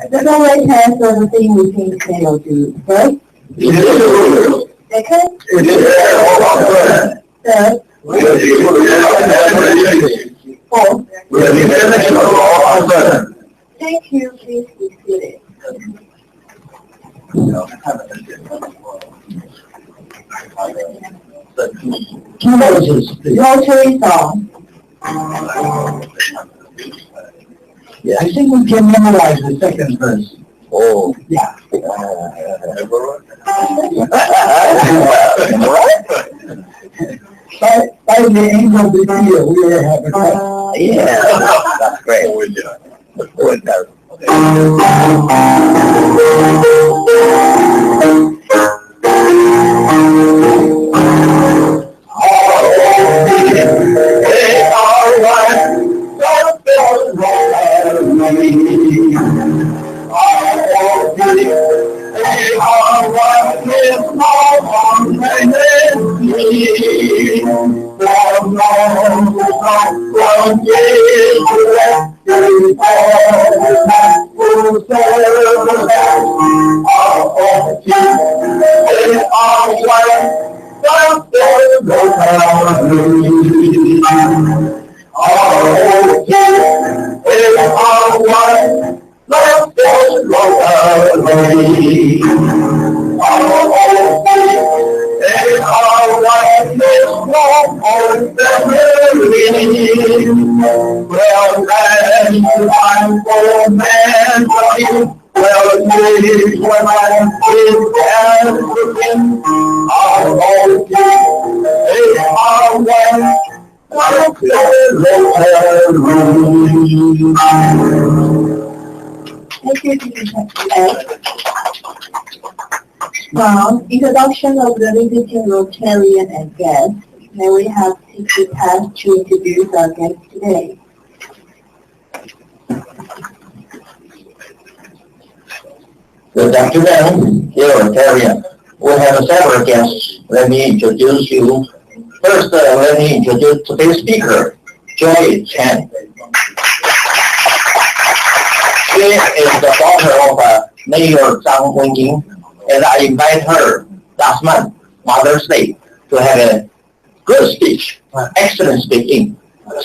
The always has everything we think they will do. First, second, third, fourth. Thank you. Please be seated. Rotary song. Yeah, I think we can memorize the second verse. Oh. Yeah. By the end of the year, we will have a test. Yeah, that's great. Good. Thank you, Teacher. Now, introduction of the visiting Rotarian and guests. May we have Teacher Pat to introduce our guests today. Good afternoon, dear Rotarian. We have several guests. Let me introduce you. First, let me introduce today's speaker, Joy Chen. She is the daughter of Mayor Zhang Wenjing, and I invite her last month, Mother's Day, to have a good speech, excellent speech in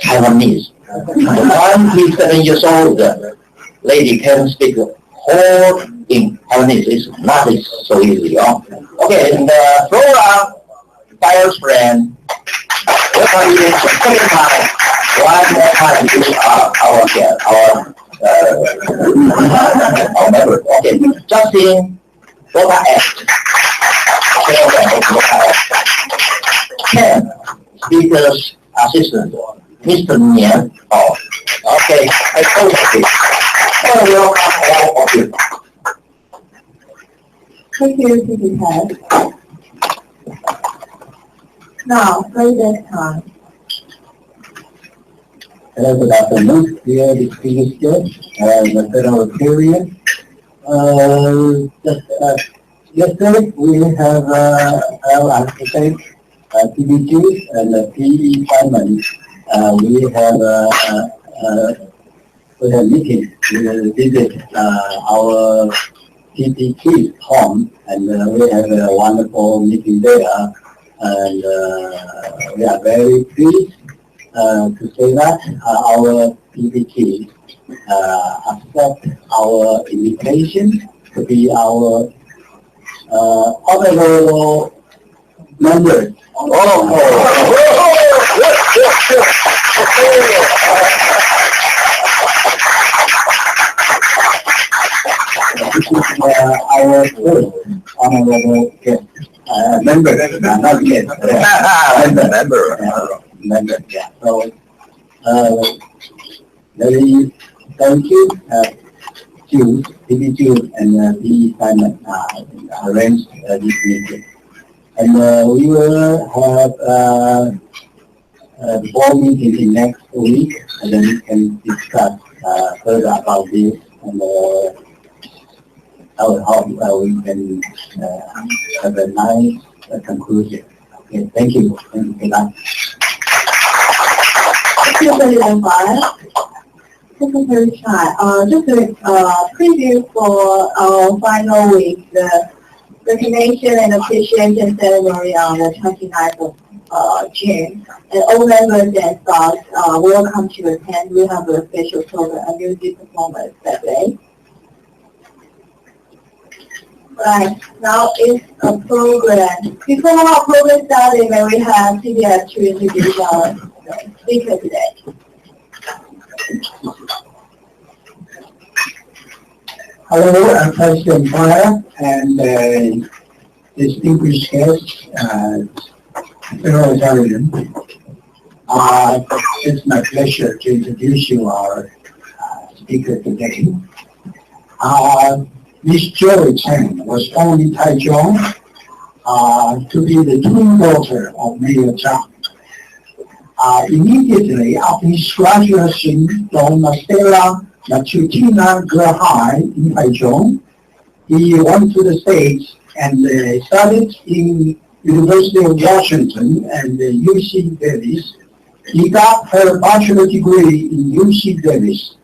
Taiwanese. 97 years old lady can speak whole in Taiwanese. It's not so easy. Okay, and Flora, Fire's friend, welcome you the second time. One more time to our guest, our member. Okay, Justin, Flora Act. Ken, speaker's assistant, Mr. Nian. Oh, okay, I told you. Welcome all of you. Thank you, Teacher Pat. Now, play this time. Hello, good afternoon, dear distinguished guests, the fellow Rotarian. Yesterday we have our architect, PBG, and PE Simon. We have a meeting. We will visit our PPT home, and we have a wonderful meeting there. And we are very pleased to say that our PPT accept our invitation to be our honorable members. This is our first honorable guest. Member, not guest. Member, yeah. So, very thank you, Jude, PB Jude, and PE Simon arranged this meeting. And we will have the board meeting in next week, and then we can discuss further about this and how we can have a nice conclusion. Okay, thank you. Thank you very much. Thank you, President Barr. Secretary Chai, just a preview for our final week, the recognition and appreciation ceremony on the 29th of June. And all members and staff welcome to attend. We have a special program, a music performance that day. Right, now it's a program. Before our program started, may we have CBS to introduce our speaker today. Hello, I'm President Meyer and distinguished guests, fellow Italian. It's my pleasure to introduce you our speaker today. Miss Joy Chen was born in Taichung to be the twin daughter of Mayor Zhang. Immediately after his graduation from Stella Matutina Girl High in Taichung, he went to the States and studied in University of Washington and UC Davis. He got her bachelor degree in UC Davis.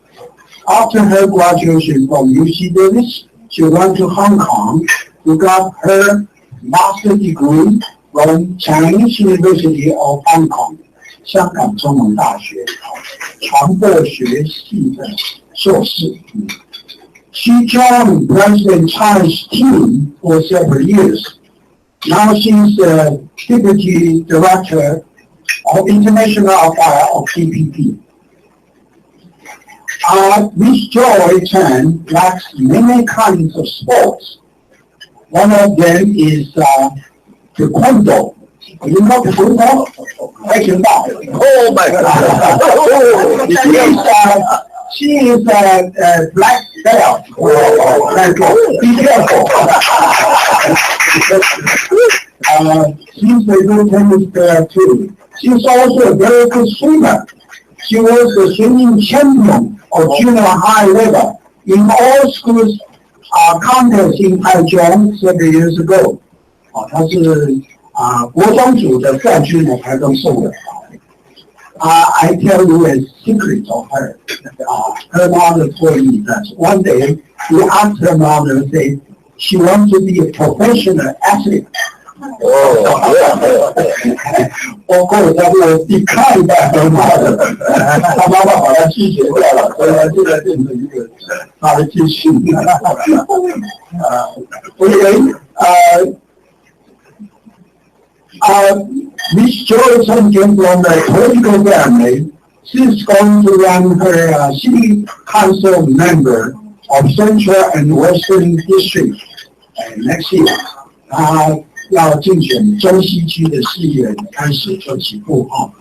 After her graduation from UC Davis, she went to Hong Kong to got her master's degree from Chinese University of Hong Kong, 香港中文大学传播学系的硕士。She joined President Chai's team for several years. Now she's the Deputy Director of International Affairs of TPP. Miss Joy Chen likes many kinds of sports. One of them is taekwondo. You know taekwondo? Oh my God! She is a black belt. Be careful. She's a good tennis player too. She's also a very good swimmer. She was the swimming champion of junior high level in all schools contests in Taichung several years ago. 她是国中组的冠军的台中受的。I tell you a secret of her. Her mother told me that one day she asked her mother, say, she wants to be a professional athlete. Of course, that was declined by her mother. 她妈妈把她拒绝掉了，所以她现在变成一个她的继续。Miss Joy Chen came from a political family. She's going to run her city council member of Central and Western District next year. 她要竞选中西区的市议员，开始就起步哈。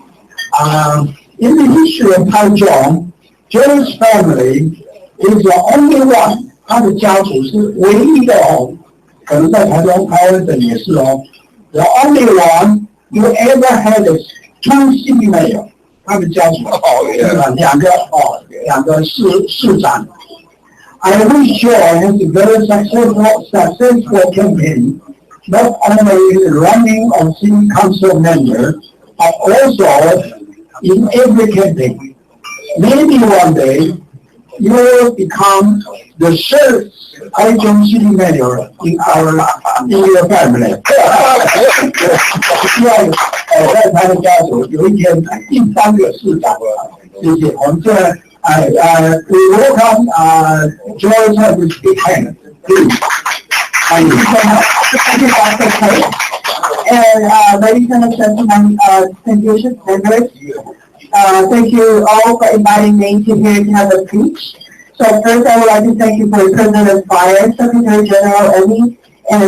In the history of Taichung, Joy's family is the only one. 他的家族是唯一的哦，可能在台中、台湾等也是哦。The only one you ever had a two city mayor. 他的家族两个市长。I wish Joy has a very successful campaign. Not only running on city council member, but also in every campaign. Maybe one day you will become the third Taichung city mayor in your family. 希望在他的家族有一天第三个市长。谢谢。我们现在we welcome Joy Chen to speak hand. Please. Thank you so much. Thank you, Dr. Kate. And ladies and gentlemen, distinguished members, thank you all for inviting me to here to have a speech. So first, I would like to thank you for President Fire, Secretary General Emmy, and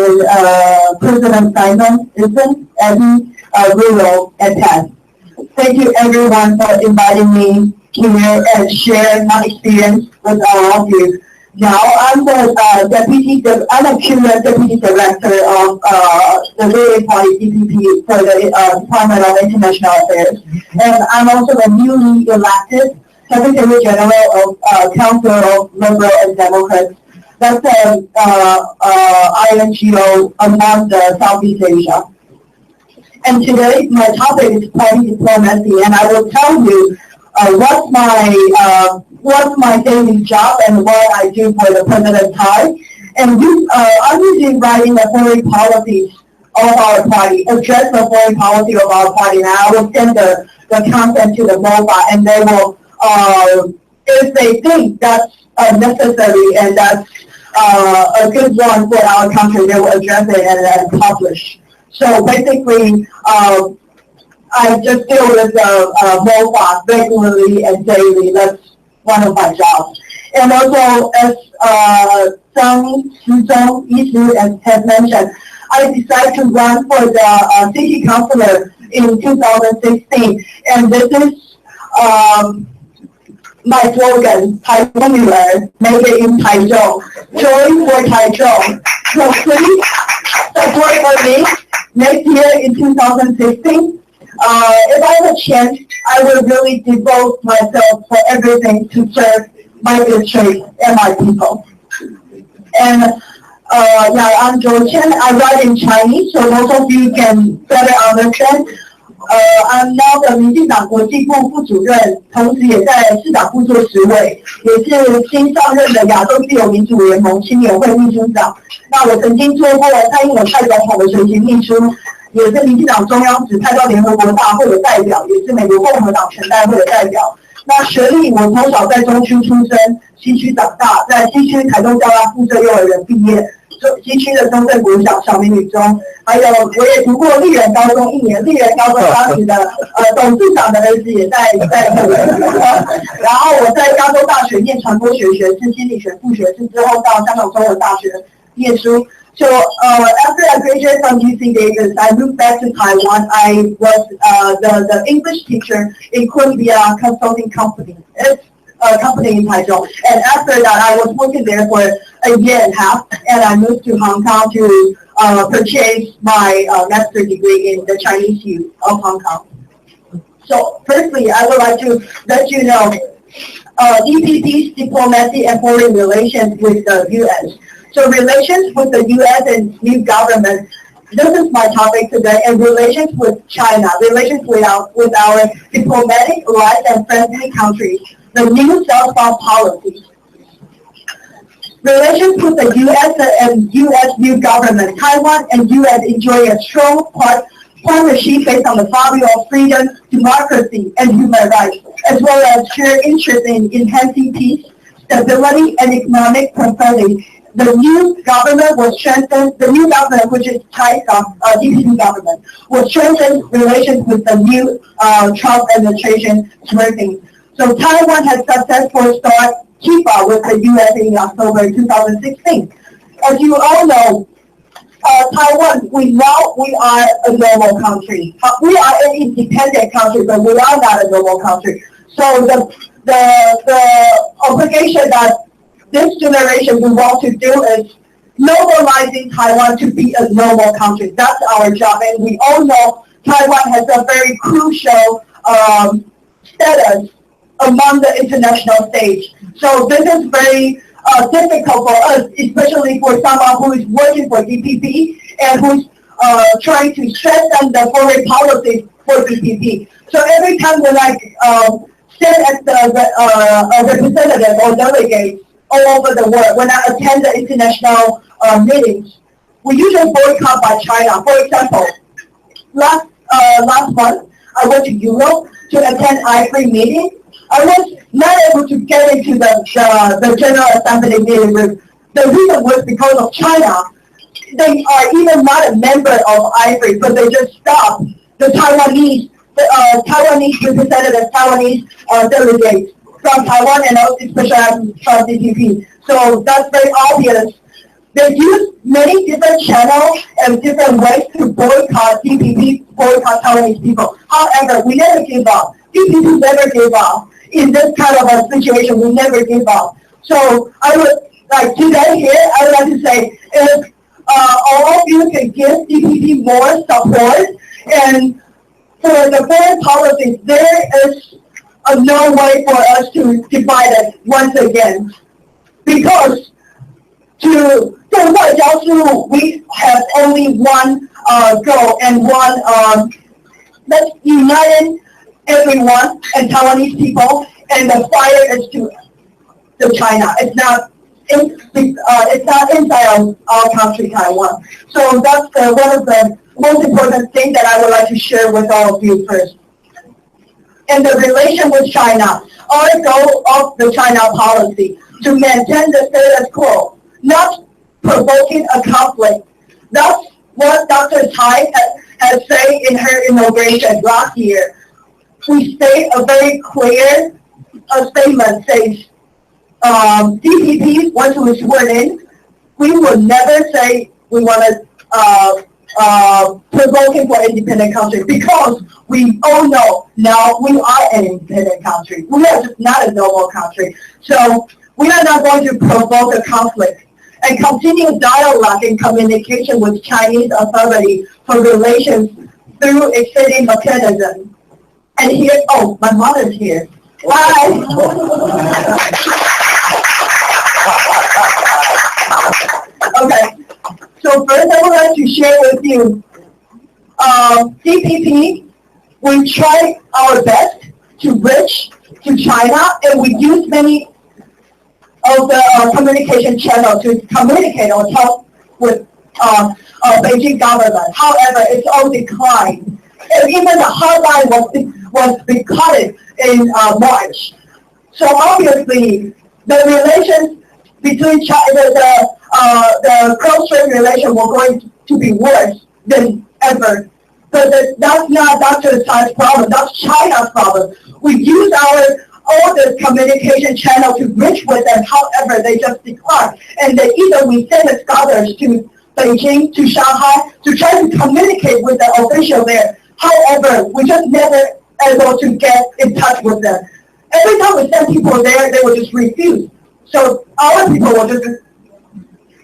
President Simon Eason, Eddie, Rulo, and Ted. Thank you everyone for inviting me here and share my experience with all of you. Now, I'm the I'm a current Deputy Director of the ruling party DPP for the Department of International Affairs, and I'm also the newly elected Secretary General of Council of Liberal and Democrats. That's the INGO among the Southeast Asia. And today, my topic is party diplomacy, and I will tell you what's my daily job and what I do for the permanent time. And I'm usually writing the foreign policies of our party, address the foreign policy of our party, and I will send the content to the MOFA, and they will, if they think that's necessary and that's a good one for our country, they will address it and publish. So basically, I just deal with the MOFA regularly and daily. That's one of my jobs. And also, as Zhang Shizhong has mentioned, I decided to run for the city councilor in 2016, and this is my slogan, Taiwan, make it in Taichung, join for Taichung. So please support for me next year in 2016. If I have a chance, I will really devote myself for everything to serve my district and my people. And I'm Joy Chen. I write in Chinese, so most of you can better understand. I'm now the 民进党国际部副主任，同时也在市党部做实委，也是新上任的亚洲自由民主联盟青年会秘书长。那我曾经做过蔡英文蔡总统的随行秘书，也是民进党中央指派到联合国大会的代表，也是美国共和党全代会的代表。那学历，我从小在中区出生，西区长大，在西区台东交大附设幼儿园毕业，西区的中正国小小美女中，还有我也读过丽人高中1年，丽人高中当时的董事长的儿子也在这里，然后我在加州大学念传播学学士、心理学副学士，之后到香港中文大学念书。So after I graduated from UC Davis, I moved back to Taiwan. I was the English teacher in Columbia Consulting Company. It's a company in Taichung. And after that, I was working there for a year and a half, and I moved to Hong Kong to purchase my master's degree in the Chinese youth of Hong Kong. So firstly, I would like to let you know DPP's diplomacy and foreign relations with the U.S. So relations with the U.S. and new government, this is my topic today, and relations with China, relations with our diplomatic allies and friendly countries, the new southbound policy. Relations with the U.S. and U.S. new government, Taiwan and U.S. enjoy a strong partnership based on the value of freedom, democracy, and human rights, as well as shared interest in enhancing peace, stability, and economic prosperity. The new government will strengthen, the new government, which is China's DPP government, will strengthen relations with the new Trump administration working. So Taiwan has successfully started KIPA with the U.S. in October 2016. As you all know, Taiwan, we are a normal country. We are an independent country, but we are not a normal country. So the obligation that this generation we want to do is normalizing Taiwan to be a normal country. That's our job, and we all know Taiwan has a very crucial status among the international stage. So this is very difficult for us, especially for someone who is working for DPP and who's trying to strengthen the foreign policy for DPP. So every time when I stand as the representative or delegate all over the world, when I attend the international meetings, we usually boycott by China. For example, last month, I went to Europe to attend IFRI meeting. I was not able to get into the General Assembly meeting room. The reason was because of China. They are even not a member of IFRI, but they just stopped the Taiwanese representatives, Taiwanese delegates from Taiwan and also especially from DPP. So that's very obvious. They use many different channels and different ways to boycott DPP, boycott Taiwanese people. However, we never give up. DPP never gave up. In this kind of a situation, we never give up. So I would like today here, I would like to say, if all of you can give DPP more support, and for the foreign policies, there is no way for us to divide it once again. Because to do 外交事务, we have only one goal and one that's united everyone and Taiwanese people, and the fire is to China. It's not inside our country, Taiwan. So that's one of the most important things that I would like to share with all of you first. And the relation with China, our goal of the China policy to maintain the status quo, not provoking a conflict. That's what Dr. Tsai has said in her inauguration last year. We state a very clear statement says, DPP, once we swear in, we will never say we want to provoking for independent country, because we all know now we are an independent country. We are just not a normal country. So we are not going to provoke a conflict and continue dialogue and communication with Chinese authority for relations through extending mechanism. And here, oh, my mother's here. Hi. Okay. So first I would like to share with you, DPP, we try our best to reach to China, and we use many of the communication channels to communicate or talk with Beijing government. However, it's all declined. And even the hotline was cut in March. So obviously, the relations between China, the cross-strait relation were going to be worse than ever. But that's not Dr. Tsai's problem, that's China's problem. We use all the communication channel to reach with them, however, they just decline. And then either we send the scholars to Beijing, to Shanghai, to try to communicate with the official there. However, we just never able to get in touch with them. Every time we send people there, they will just refuse. So our people will just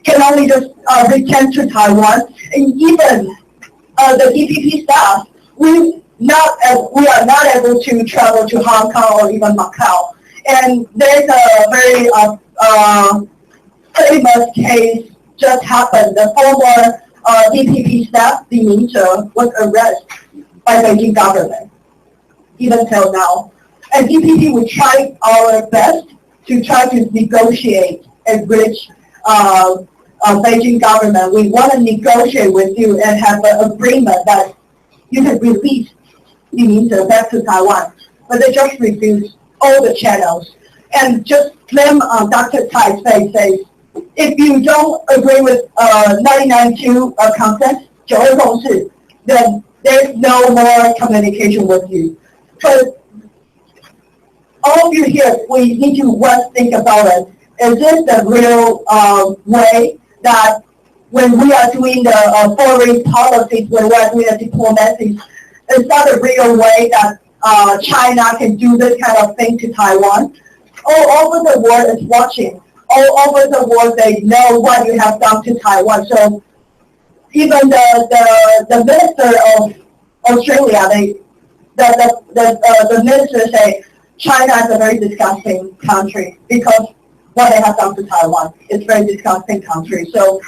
can only just return to Taiwan, and even the DPP staff, we are not able to travel to Hong Kong or even Macau. And there's a very famous case just happened. The former DPP staff, Li Mingzhe, was arrested by Beijing government, even till now. And DPP will try our best to try to negotiate and reach Beijing government. We want to negotiate with you and have an agreement that you can release Li Mingzhe back to Taiwan. But they just refuse all the channels. And just slam Dr. Tsai's face says, if you don't agree with 1992 consent, 9·2共识, then there's no more communication with you. But all of you here, we need to once think about it. Is this the real way that when we are doing the foreign policies, when we are doing the diplomacy, is that a real way that China can do this kind of thing to Taiwan? All over the world is watching. All over the world, they know what you have done to Taiwan. So even the minister of Australia, the minister say China is a very disgusting country because what they have done to Taiwan is very disgusting country. So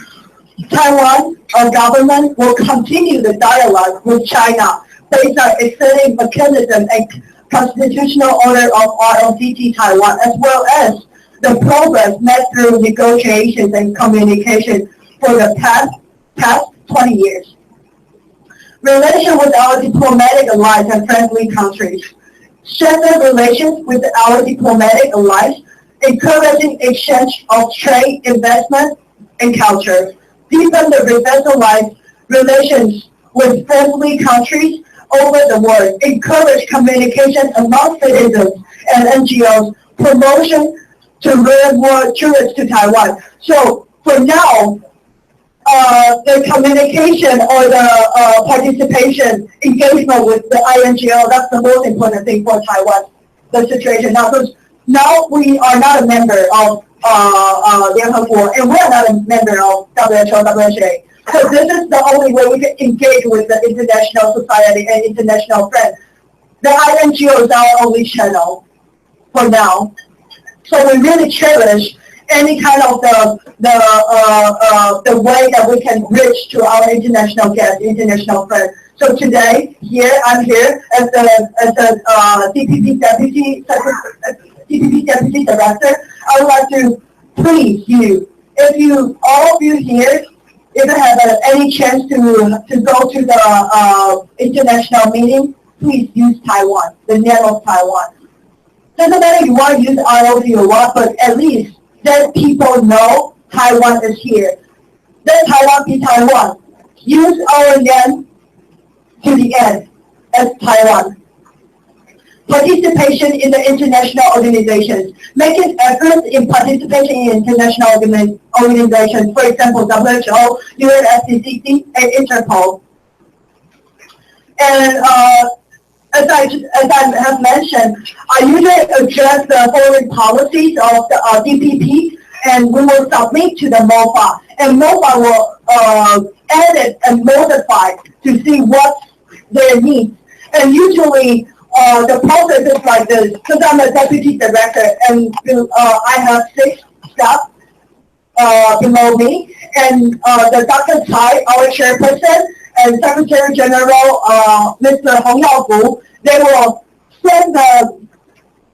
Taiwan, our government will continue the dialogue with China based on extending mechanism and constitutional order of ROCT Taiwan, as well as the progress made through negotiations and communication for the past 20 years. Relation with our diplomatic allies and friendly countries. Strengthen relations with our diplomatic allies, encouraging exchange of trade, investment, and culture. Deepen the revitalized relations with friendly countries over the world. Encourage communication among citizens and NGOs. Promotion to bring more tourists to Taiwan. So for now, the communication or the participation, engagement with the INGO, that's the most important thing for Taiwan, the situation now. Because now we are not a member of 联合国, and we are not a member of WHO, WHA. So this is the only way we can engage with the international society and international friends. The INGO is our only channel for now. So we really cherish any kind of the way that we can reach to our international guests, international friends. So today, I'm here as the DPP Deputy Director. I would like to please you, all of you here, if you have any chance to go to the international meeting, please use Taiwan, the name of Taiwan. Doesn't matter if you want to use ROC or what, but at least let people know Taiwan is here. Let Taiwan be Taiwan. Use our name to the end as Taiwan. Participation in the international organizations. Making efforts in participation in international organizations, for example, WHO, UNFCCC, and Interpol. And as I have mentioned, I usually address the foreign policies of the DPP, and we will submit to the MOFA, and MOFA will edit and modify to see what's their needs. And usually, the process is like this, because I'm a deputy director, and I have 6 staff below me, and the Dr. Tsai, our chairperson, and Secretary General Mr. Hong Yaofu, they will send the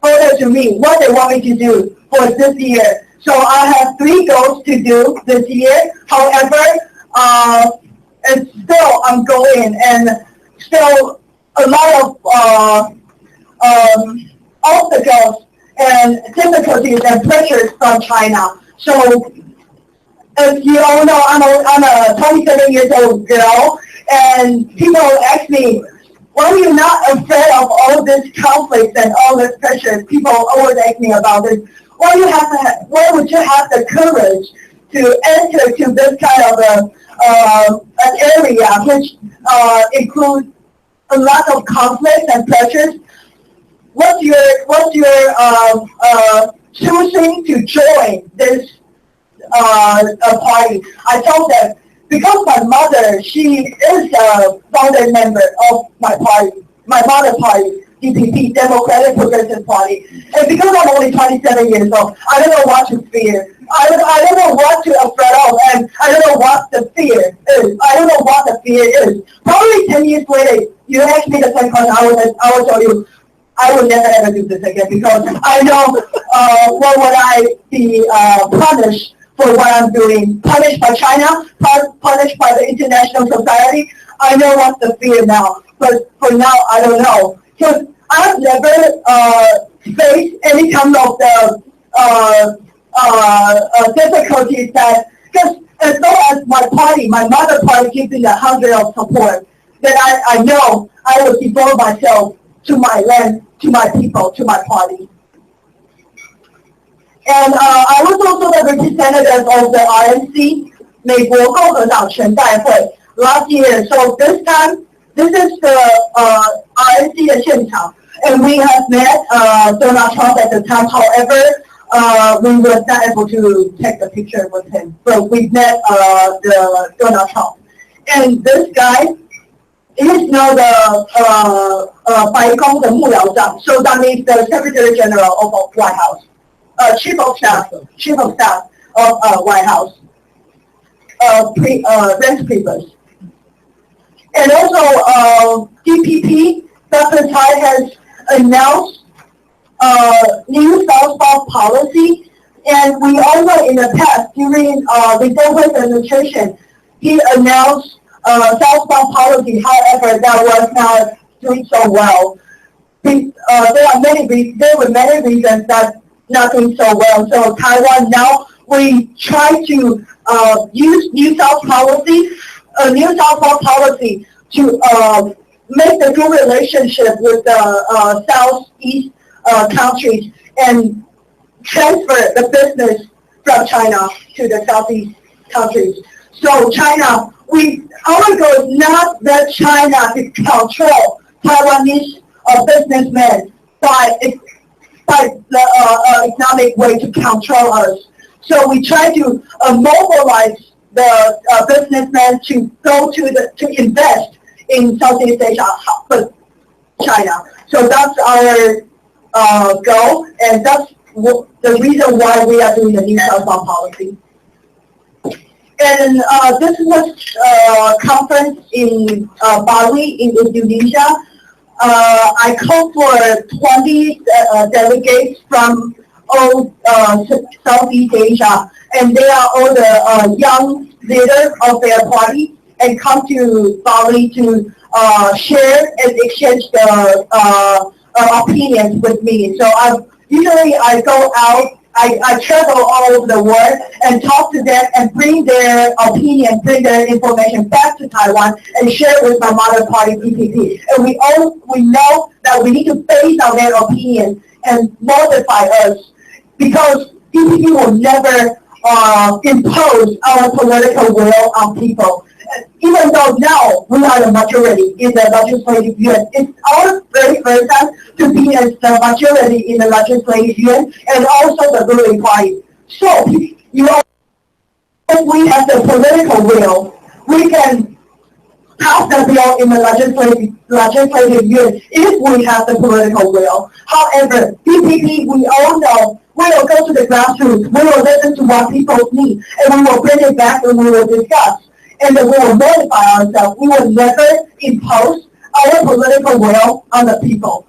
order to me, what they want me to do for this year. So I have 3 goals to do this year. However, and still I'm going, and still a lot of obstacles and difficulties and pressures from China. So as you all know, I'm a 27 years old girl, and people ask me, why are you not afraid of all this conflict and all this pressure? People always ask me about this. Why would you have the courage to enter to this kind of an area which includes a lot of conflicts and pressures? What's your choosing to join this party? I told them, because my mother, she is a founder member of my party, my mother party, DPP, Democratic Progressive Party. And because I'm only 27 years old, I don't know what to fear. I don't know what to afraid of, and I don't know what the fear is. I don't know what the fear is. Probably 10 years later, you ask me the same question, I will tell you, I will never ever do this again, because I know what would I be punished for what I'm doing. Punished by China, punished by the international society. I know what's the fear now, but for now, I don't know. Because I've never faced any kind of the difficulties that, because as long as my party, my mother party, gives me 100 of support, then I know I will devote myself to my land, to my people, to my party. And I was also the representative of the RNC, 美国共和党全代会 last year. So this time, this is the RNC 的现场, and we have met Donald Trump at the time. However, we were not able to take a picture with him. But we met the Donald Trump, and this guy is now the 白宫的幕僚长. So that means the Secretary General of White House. Chief of Staff of White House, Reince Priebus. And also, DPP, Dr. Tsai has announced new Southbound policy, and we also in the past, during the Democrat administration, he announced Southbound policy. However, that was not doing so well. There were many reasons that not doing so well. So Taiwan now, we try to use New South policy to make the good relationship with the Southeast countries and transfer the business from China to the Southeast countries. So China, our goal is not that China to control Taiwanese businessmen by the economic way to control us. So we try to mobilize the businessmen to go to invest in Southeast Asia, but China. So that's our goal, and that's the reason why we are doing the new Southbound policy. And this was a conference in Bali, in Indonesia. I called for 20 delegates from all Southeast Asia, and they are all the young leaders of their party, and come to Bali to share and exchange the opinions with me. So usually I go out, I travel all over the world and talk to them and bring their opinion, bring their information back to Taiwan and share with my mother party, DPP. And we know that we need to base on their opinion and modify us, because DPP will never impose our political will on people. Even though now we are the majority in the legislative yuan, it's our very first time to be as the majority in the legislative yuan and also the ruling party. So, if we have the political will, we can pass the bill in the legislative yuan if we have the political will. However, DPP, we all know, we will go to the grassroots, we will listen to what people need, and we will bring it back and we will discuss. And then we will modify ourselves. We will never impose our political will on the people.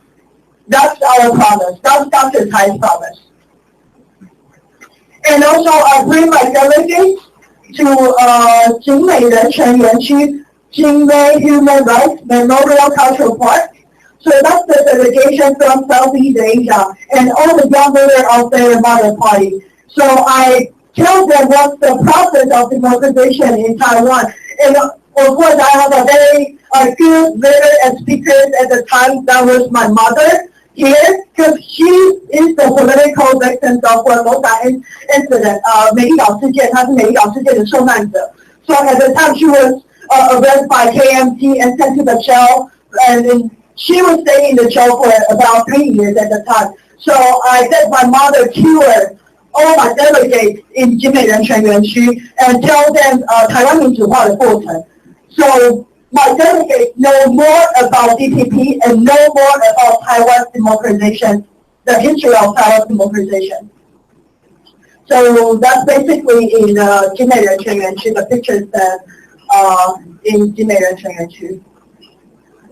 That's our promise. That's Dr. Tsai's promise. And also, I bring my delegates to 景美人权园区 Jingmei Human Rights Memorial Cultural Park. So that's the delegation from Southeast Asia and all the young leaders of their mother party. So I tell them what's the process of democratization in Taiwan. And of course, I have a very good leader and speakers at the time. That was my mother here, because she is the political victim of Formosa incident. 美丽岛事件，她是美丽岛事件的受难者。So at the time, she was arrested by KMT and sent to the jail, and she was staying in the jail for about 3 years at the time. So I let my mother tour all my delegates in 景美人权园区 and tell them 台湾民主化的过程. So my delegates know more about DPP and know more about Taiwan's democratization, the history of Taiwan's democratization. So that's basically in 景美人权园区, the pictures that in 景美人权园区.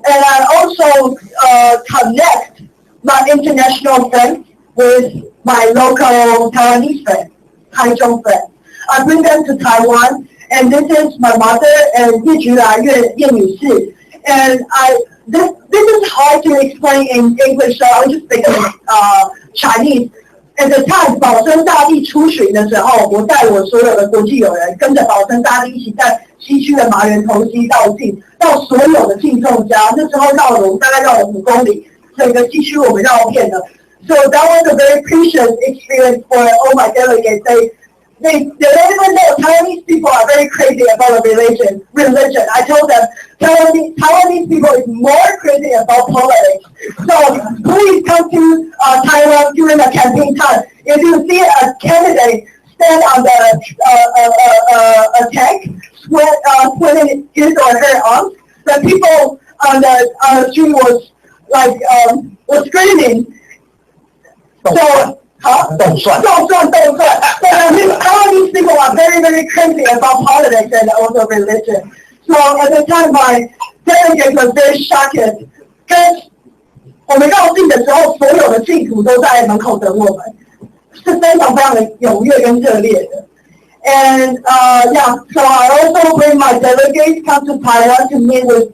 And I also connect my international friends with my local Taiwanese friends, Taichung friends. I bring them to Taiwan, and this is my mother and Ye女士. And this is hard to explain in English, so I'll just speak in Chinese. At the time, 保生大帝出巡的时候，我带我所有的国际友人跟着保生大帝一起在西区的麻园头溪绕境，到所有的信众家。那时候大概绕了5公里，整个西区我们绕遍了。So that was a very precious experience for all my delegates. They don't even know Taiwanese people are very crazy about religion. I told them Taiwanese people is more crazy about politics. So please come to Taiwan during the campaign time. If you see a candidate stand on a tank, sweating his or her arms, the people on the street was screaming. So, don't sweat. Taiwanese people are very, very crazy about politics and also religion. So at the time, my delegate was very shocked. Because 我们绕境的时候，所有的信徒都在门口等我们，是非常非常的踊跃跟热烈的。And so I also bring my delegates come to Taiwan to meet with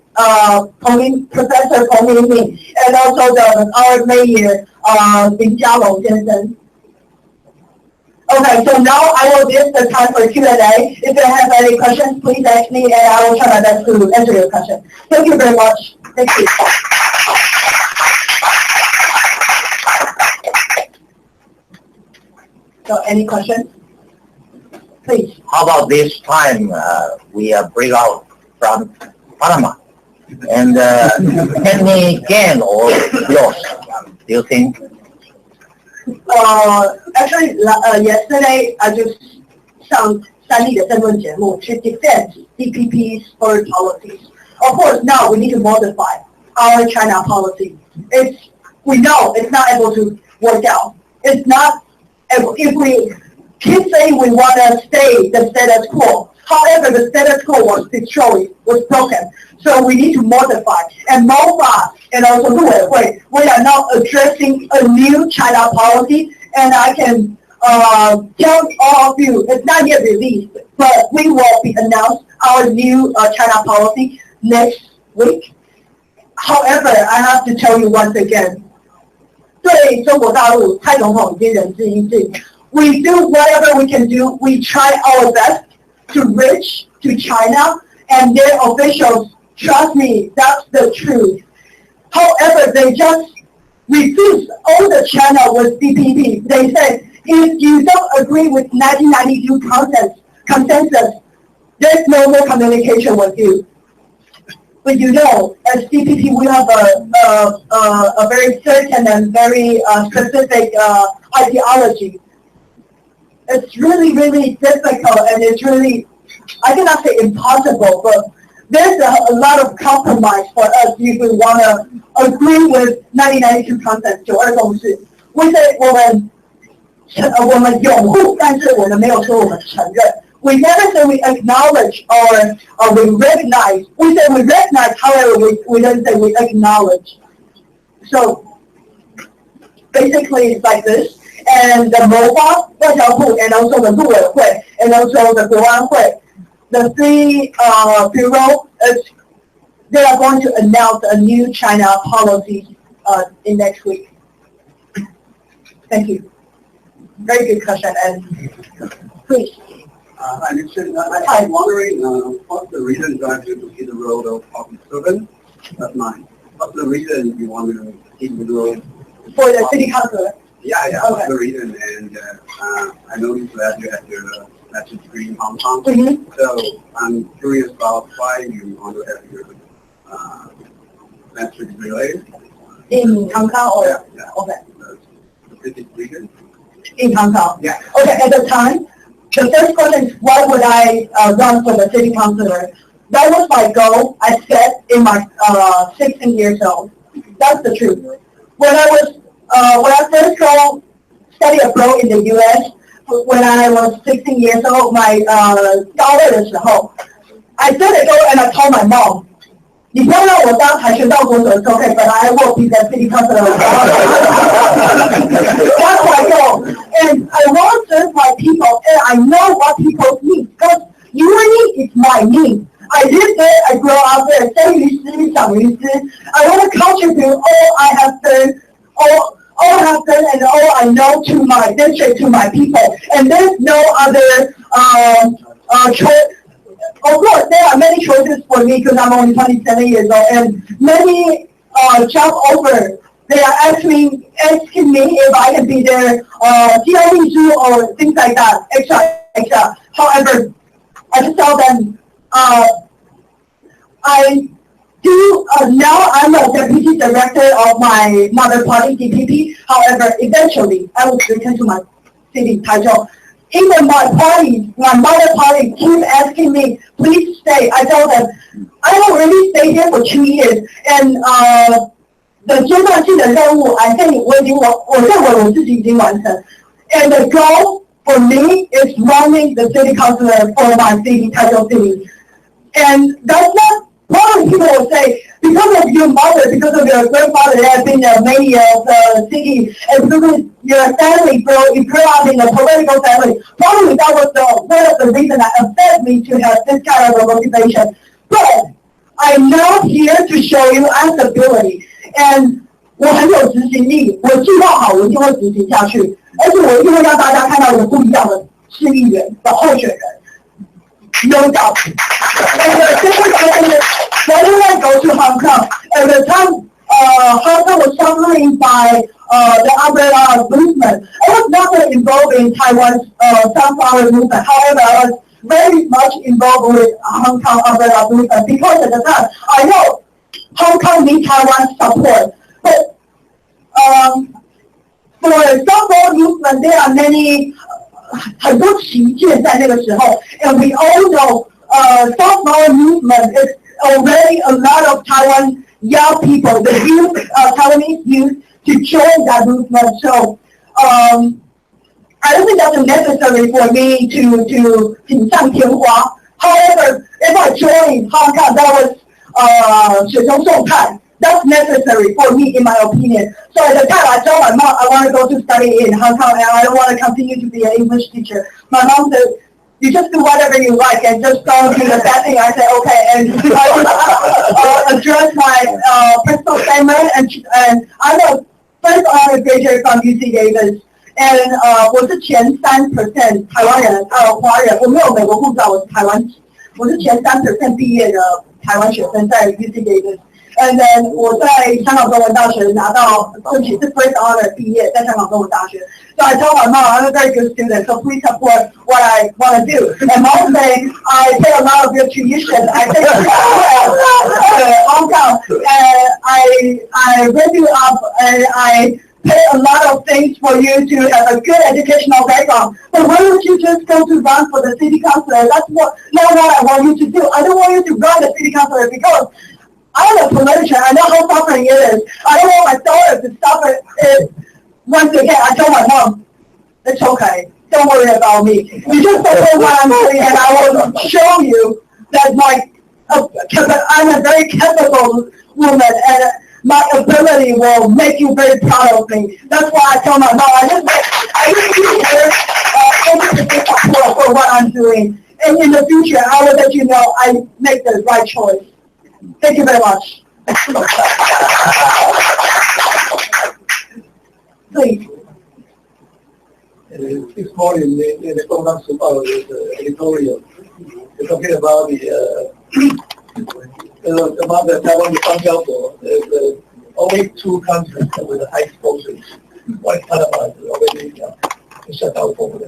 Professor Peng Mingming and also our mayor Lin Jialong先生. Okay, so now I will give the time for Q&A. If you have any questions, please ask me, and I will try my best to answer your question. Thank you very much. Thank you. So, any questions? Please. How about this time we break out from Panama and can we gain or lose? Do you think? Actually, yesterday I just sung Sandy the Senlun Jiemu to defend DPP's foreign policies. Of course, now we need to modify our China policy. We know it's not able to work out. It's not able, if we keep saying we want to stay the status quo, However, the status quo was destroyed, was broken. So we need to modify. And MOFA and also 陆委会, we are now addressing a new China policy. And I can tell all of you, it's not yet released, but we will be announced our new China policy next week. However, I have to tell you once again, 对中国大陆，蔡总统已经仁至义尽。We do whatever we can do. We try our best to reach to China, and their officials, trust me, that's the truth. However, they just refuse all the channel with DPP. They said, if you don't agree with 1992 consensus, there's no more communication with you. But you know, as DPP, we have a very certain and very specific ideology. It's really, really difficult, and it's really, I cannot say impossible, but there's a lot of compromise for us if we want to agree with 1992 consensus 92共识。We say 我们拥护，但是我们没有说我们承认。We never say we acknowledge or we recognize. We say we recognize, however, we don't say we acknowledge. So basically, it's like this. And the MOFA, 外交部, and also the 陆委会, and also the 国安会, the three bureau, they are going to announce a new China policy in next week. Thank you. Very good question, and please. I'm wondering what's the reason you want to see the role of public servant? That's mine. What's the reason you want to see the role? For the city councilor? Yeah, okay. What's the reason? And I noticed that you have your master's degree in Hong Kong. Mm-hmm. So I'm curious about why you want to have your master's degree later. In Hong Kong or? Yeah. Okay. Specific reason? In Hong Kong? Yeah. Okay, at the time, the first question is, why would I run for the city councilor? That was my goal. I set in my 16 years old. That's the truth. When I first go study abroad in the U.S., when I was 16 years old, my daughter的时候, I set a goal and I told my mom, 你不要让我当跆拳道国手 is okay, but I will be the city councilor. That's my goal. And I want to serve my people, and I know what people need, because your need is my need. I live there, I grow up there, 生于斯，长于斯. I want to contribute all I have done, all I have done and all I know to my district, to my people. And there's no other choice. Of course, there are many choices for me because I'm only 27 years old, and many job offers. They are asking me if I can be their CID or things like that, extra. However, I just tell them, I do, now I'm a deputy director of my mother party, DPP. However, eventually, I will return to my city, Taichung. Even my mother party keep asking me, please stay. I tell them, I already stayed here for 2 years, and the 阶段性的任务 I think 我认为我自己已经完成. And the goal for me is running the city councilor for my city, Taichung City. And that's not, probably people will say, because of your mother, because of your grandfather that has been the mayor of the city, and because of your family, you grew up in a political family, probably that was one of the reasons that affected me to have this kind of a motivation. But I'm now here to show you I have the ability, and 我很有执行力，我计划好，我一定会执行下去，而且我一定会让大家看到我不一样的市议员的候选人。No doubt. And the second question is, why did I go to Hong Kong? At the time, Hong Kong was suffering by the umbrella movement. I was not very involved in Taiwan's sunflower movement. However, I was very much involved with Hong Kong umbrella movement because at the time, I know Hong Kong needs Taiwan's support. But for the sunflower movement, there are many 很多旗舰在那个时候 and we all know soft power movement is already a lot of Taiwan young people, the youth, Taiwanese youth to join that movement. So I don't think that's necessary for me to 锦上添花. However, if I join Hong Kong, that was 雪中送炭. That's necessary for me, in my opinion. So at the time, I told my mom I want to go to study in Hong Kong, and I don't want to continue to be an English teacher. My mom said, you just do whatever you like and just don't do the bad thing. I said, okay. And I addressed my principal statement, and I'm a first honor graduate from UC Davis. And 我是前3% 台湾人，华人，我没有美国护照，我是台湾籍，我是前3% 毕业的台湾学生，在 UC Davis。And then 我在香港中文大学拿到申请是 first honor 毕业，在香港中文大学。So I told my mom I'm a very good student, so please support what I want to do. And mom saying I pay a lot of your tuition. I take Hong Kong, and I raise you up, and I pay a lot of things for you to have a good educational background. But why don't you just go to run for the city councilor? That's not what I want you to do. I don't want you to run the city councilor because I'm a politician. I know how suffering it is. I don't want my daughter to suffer it. Once again, I told my mom, it's okay. Don't worry about me. You just support what I'm doing, and I will show you that I'm a very capable woman, and my ability will make you very proud of me. That's why I told my mom, I just need her support for what I'm doing. And in the future, I will let you know I make the right choice. Thank you very much. Please. This morning in the Guangdong Sibao, editorial, they're talking about the Taiwan Banjiao. There's only 2 countries with high explosives. One is Panama, already shut down for the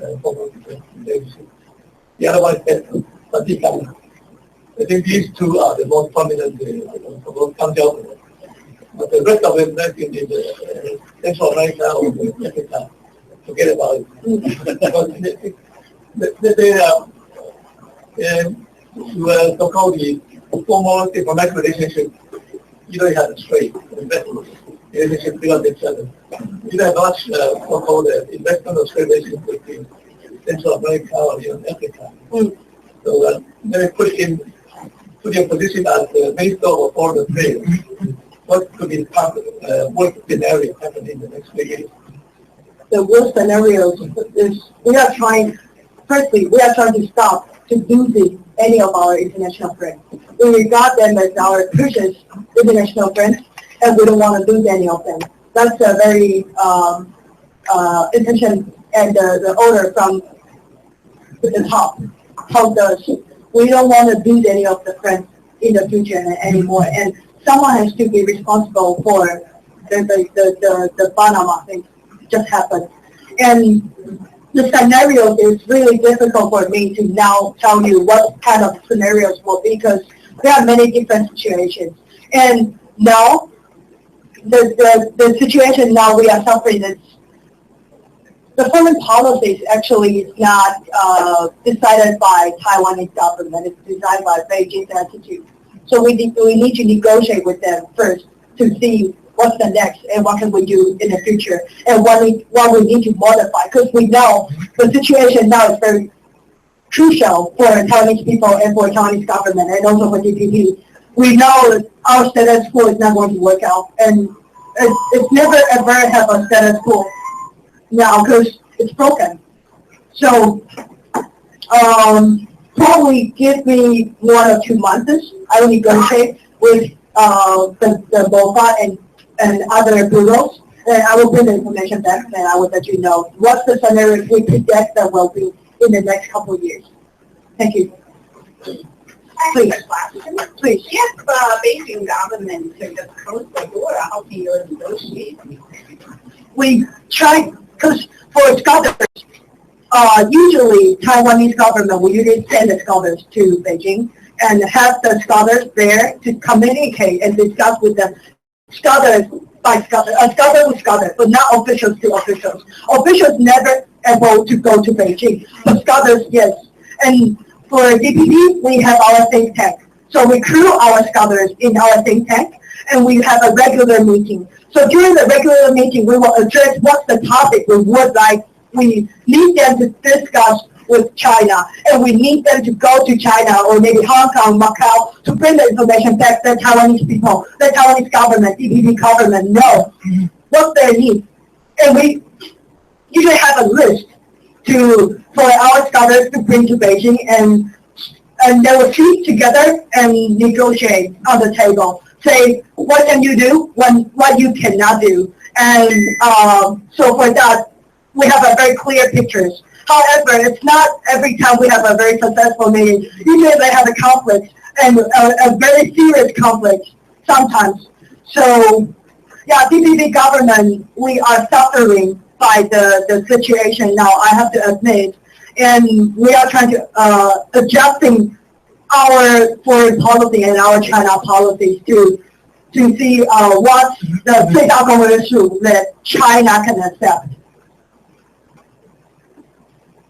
The other one is Vatican. I think these 2 are the most prominent Banjiao. But the rest of them, like in Central America or Africa, forget about it. To so-called the formal diplomatic relationship, you don't have a straight investment relationship between each other. You don't have much so-called investment or trade relationship between Central America or even Africa. So let me put your position as the Minister of Foreign Affairs. What could be the worst scenario happen in the next few years? The worst scenarios is we are trying to stop losing any of our international friends. We regard them as our precious international friends, and we don't want to lose any of them. That's a very intention and the order from the top. We don't want to lose any of the friends in the future anymore, and someone has to be responsible for the Panama thing just happened. And the scenario is really difficult for me to now tell you what kind of scenarios will be, because there are many different situations. And now, the situation now we are suffering is the foreign policy actually is not decided by Taiwanese government. It's decided by Beijing's attitude. So we need to negotiate with them first to see what's the next and what can we do in the future and what we need to modify, because we know the situation now is very crucial for Taiwanese people and for Taiwanese government and also for DPP. We know our status quo is not going to work out, and it's never ever have a status quo now because it's broken. So probably give me 1 or 2 months. I will negotiate with the BOFA and other bureaus, and I will bring the information back, and I will let you know what's the scenario we predict that will be in the next couple of years. Thank you. Please. Please. If Beijing government to just close the door, how do you negotiate? We try, because for scholars, usually Taiwanese government will usually send the scholars to Beijing and have the scholars there to communicate and discuss with them. Scholars by scholars, scholar with scholars, but not officials to officials. Officials never able to go to Beijing, but scholars, yes. And for DPP, we have our think tank. So we recruit our scholars in our think tank, and we have a regular meeting. So during the regular meeting, we will address what's the topic we would like. We need them to discuss with China, and we need them to go to China or maybe Hong Kong, Macau, to bring the information back to the Taiwanese people, the Taiwanese government, DPP government know what they need. And we usually have a list for our scholars to bring to Beijing, and they will sit together and negotiate on the table. Say, what can you do, what you cannot do. And so for that, we have a very clear pictures. However, it's not every time we have a very successful meeting. Usually they have a conflict, and a very serious conflict sometimes. So, yeah, DPP government, we are suffering by the situation now, I have to admit. And we are trying to adjusting our foreign policy and our China policies to see what the 最大公约数 that China can accept.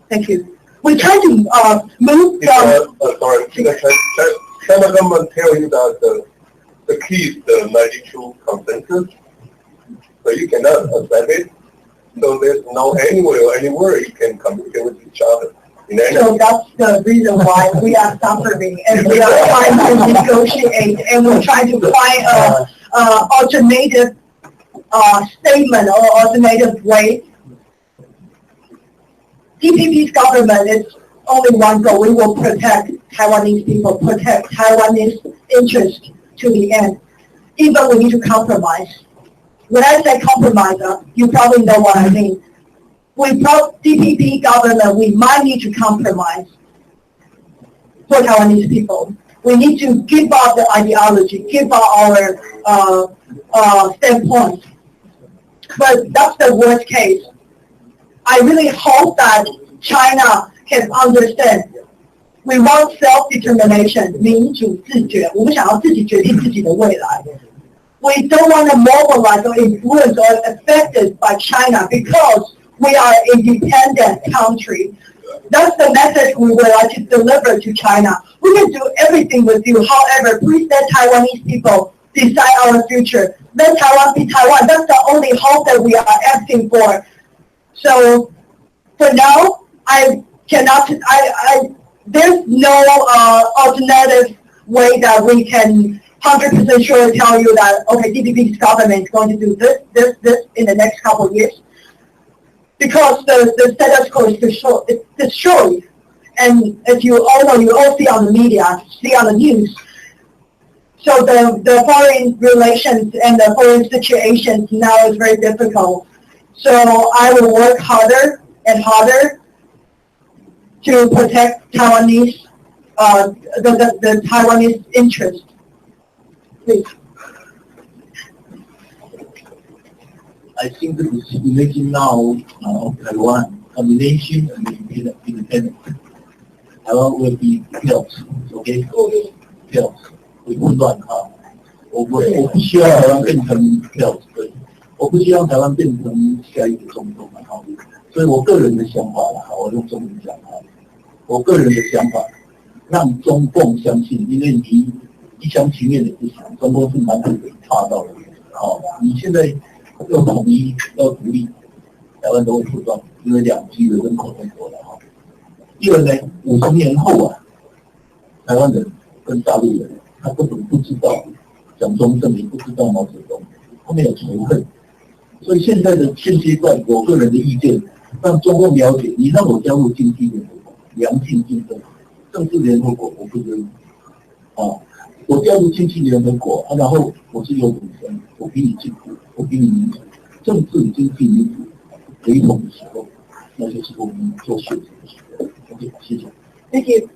Thank you. We try to move from... sorry, China government tell you that the key is the 92 consensus, so you cannot accept it. So there's no anywhere you can communicate with each other. So that's the reason why we are suffering, and we are trying to negotiate, and we're trying to find an alternative statement or alternative way. DPP's government is only one goal. We will protect Taiwanese people, protect Taiwanese interests to the end. Even we need to compromise. When I say compromise, you probably know what I mean. DPP government, we might need to compromise for Taiwanese people. We need to give up the ideology, give up our standpoint. But that's the worst case. I really hope that China can understand. We want self-determination, 民主自决。我们想要自己决定自己的未来。We don't want to mobilize or influence or affected by China because we are an independent country. That's the message we would like to deliver to China. We can do everything with you. However, please let Taiwanese people decide our future. Let Taiwan be Taiwan. That's the only hope that we are asking for. So for now, there's no alternative way that we can 100% sure tell you that, okay, DPP's government is going to do this in the next couple of years. Because the status quo is destroyed. And as you all know, you all see on the media, see on the news. So the foreign relations and the foreign situations now is very difficult. So I will work harder and harder to protect Taiwanese, the Taiwanese interest. Please. I think that the situation now of Taiwan, combination and independence, Taiwan will be built, okay? Built. 会不乱哈，我不希望台湾变成票子，我不希望台湾变成下一个总统嘛哈，所以我个人的想法啦，我用中文讲哈，我个人的想法，让中共相信，因为你一厢情愿的不行，中共是蛮会被踏到的，好，你现在要统一要独立，台湾都会出状，因为2G的人口太多了哈。第二呢，50年后啊，台湾人跟大陆人。他根本不知道蒋中正，也不知道毛泽东，后面有仇恨，所以现在的现阶段，我个人的意见，让中共了解，你让我加入经济联合国，良性竞争，政治联合国我不愿意，我加入经济联合国，然后我是有本身，我给你进步，我给你民主，政治经济民主雷同的时候，那就是我们做选择的时候。OK， 谢谢。Thank you.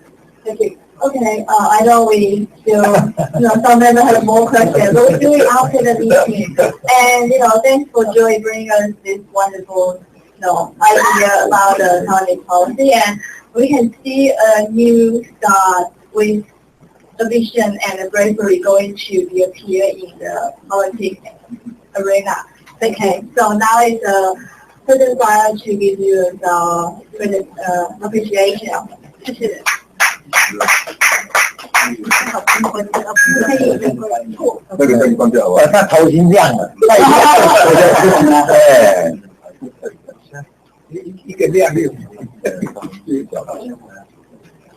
Thank you. Okay, I know we still, some members have more questions, but we'll do it after the meeting. And, thanks for Joy bringing us this wonderful, idea about the economic policy. And we can see a new start with a vision and a bravery going to be appear in the politics arena. Okay, so now is a certain time to give you the appreciation. 谢谢。那个可以关掉吧？他头型这样的，一个亮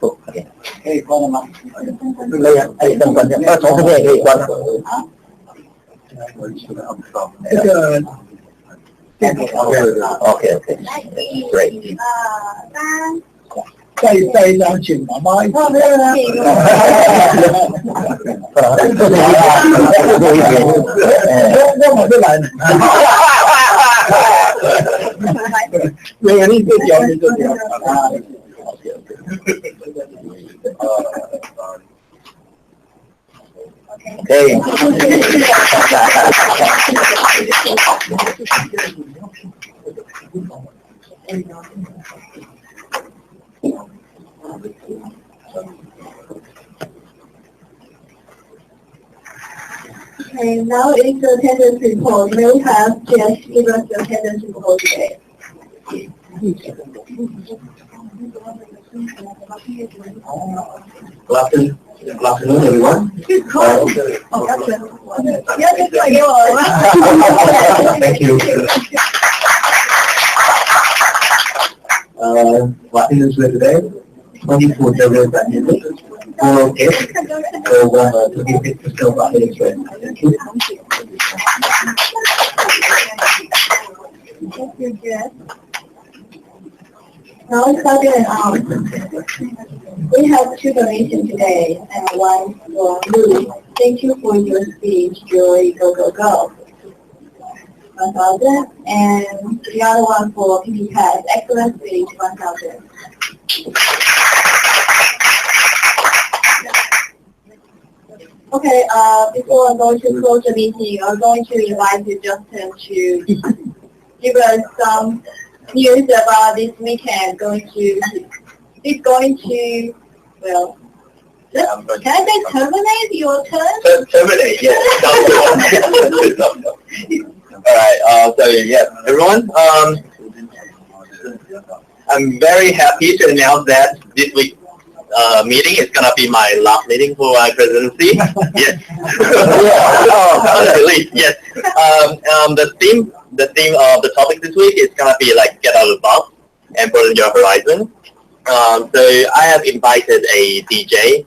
OK， 可以关了吗？可以啊，灯关掉，从这边也可以关了。这个OK， great。再一张，请妈妈一起。我就来了。没有你这条，你这条。OK。Okay, now is the attendance report. May we have Jess give us the attendance report today? Good afternoon, everyone. Oh, gotcha. Yeah, just like you are. Thank you. What is it today? 24 February 4 guests over 26% of our electorate. Thank you. Thank you, Jess. Now starting we have two donations today, and one for Lou. Thank you for your speech, Joy, go, go, go. 1,000, and the other one for PP Pass, excellent speech, 1,000. Okay, before I'm going to close the meeting, I'm going to invite you, Justin, to give us some news about this weekend. It's going to, well, can I say terminate your turn? Terminate, yes. All right, so yes, everyone, I'm very happy to announce that this week's meeting is going to be my last meeting for my presidency. Yes. Yes. The theme of the topic this week is going to be like get out of the box and broaden your horizon. So I have invited a DJ.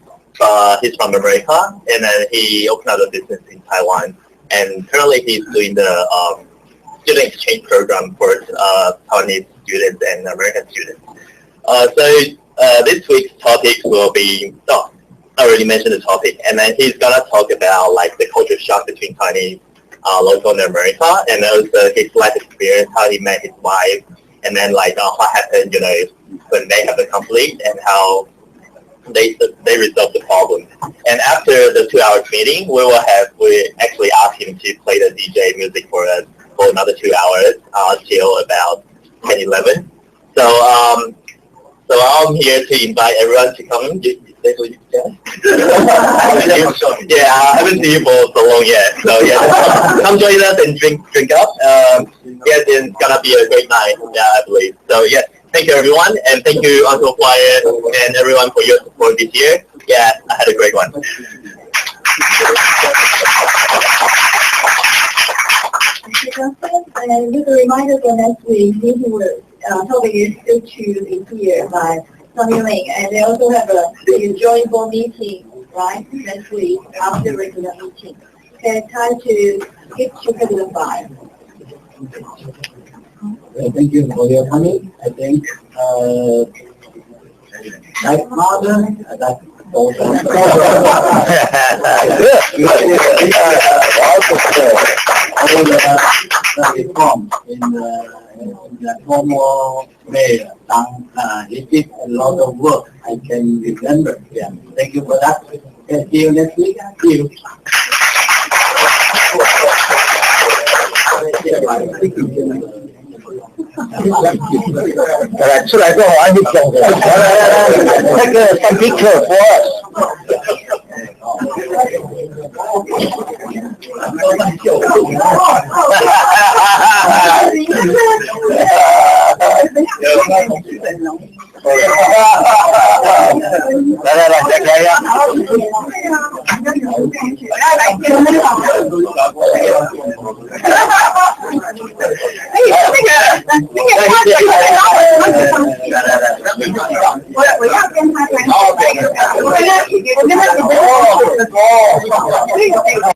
He's from America, and then he opened up a business in Taiwan. And currently he's doing the student exchange program for Taiwanese students and American students. This week's topic will be, I already mentioned the topic, and then he's going to talk about like the culture shock between Chinese local in America, and also his life experience, how he met his wife, and then like what happened, when they have a conflict and how they resolve the problem. And after the 2-hour meeting, we actually asked him to play the DJ music for us for another 2 hours till about 10-11. So I'm here to invite everyone to come. Yeah, I haven't seen you for so long yet. So yeah, come join us and drink up. Yes, it's gonna be a great night. Yeah, I believe. So yeah, thank you everyone, and thank you Uncle Choir and everyone for your support this year. Yeah, I had a great one. Thank you, Justin. And just a reminder for next week, meeting with topic is still to be here by Sunny Link, and they also have a enjoyable meeting, right, next week after the regular meeting. Okay, time to skip to President 5. Thank you for your coming. I think, like mother, like reform in the formal way. It is a lot of work. I can remember. Yeah. Thank you for that. Okay, see you next week. See you. Take some picture for us. What do you think?